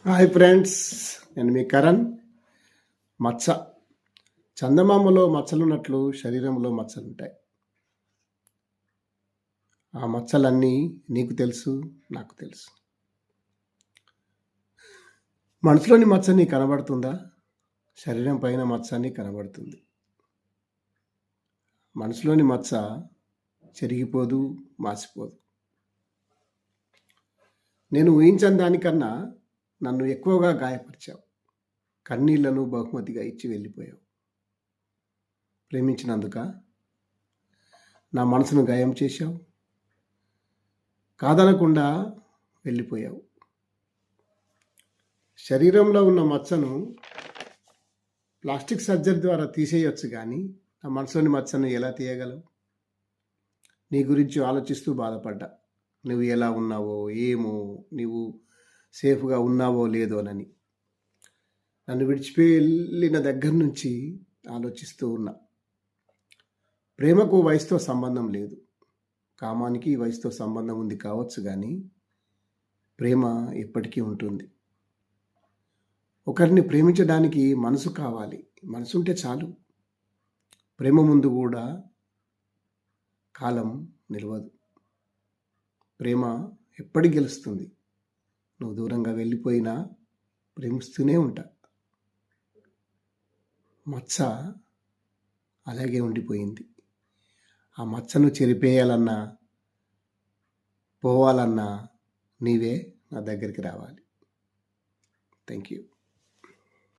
Hi friends, నేను మీ కరణ్. మచ్చ. చందమామలో మచ్చలున్నట్లు శరీరంలో మచ్చలుంటాయి. ఆ మచ్చలన్నీ నీకు తెలుసు, నాకు తెలుసు. మనసులోని మచ్చ నీకు కనబడుతుందా? శరీరం పైన మచ్చ నీకు కనబడుతుంది. మనసులోని మచ్చ చెరిగిపోదు, మాసిపోదు. నేను ఊహించని దానికన్నా నన్ను ఎక్కువగా గాయపరిచావు. కన్నీళ్లను బహుమతిగా ఇచ్చి వెళ్ళిపోయావు. ప్రేమించినందుక నా మనసును గాయం చేశావు. కాదనకుండా వెళ్ళిపోయావు. శరీరంలో ఉన్న మచ్చను ప్లాస్టిక్ సర్జరీ ద్వారా తీసేయొచ్చు, కానీ నా మనసులోని మచ్చను ఎలా తీయగలవు? నీ గురించి ఆలోచిస్తూ బాధపడ్డా. నువ్వు ఎలా ఉన్నావో ఏమో, నువ్వు సేఫ్గా ఉన్నావో లేదోనని. నన్ను విడిచిపోయి వెళ్ళిన దగ్గర నుంచి ఆలోచిస్తూ ఉన్నా. ప్రేమకు వయసుతో సంబంధం లేదు. కామానికి వయసుతో సంబంధం ఉంది కావచ్చు, కానీ ప్రేమ ఎప్పటికీ ఉంటుంది. ఒకరిని ప్రేమించడానికి మనసు కావాలి. మనసు ఉంటే చాలు. ప్రేమ ముందు కూడా కాలం నిలవదు. ప్రేమ ఎప్పటికి గెలుస్తుంది. నువ్వు దూరంగా వెళ్ళిపోయినా ప్రేమిస్తూనే ఉంటా. మచ్చ అలాగే ఉండిపోయింది. ఆ మచ్చను చెరిపేయాలన్నా, పోవాలన్నా నీవే నా దగ్గరికి రావాలి. Thank you.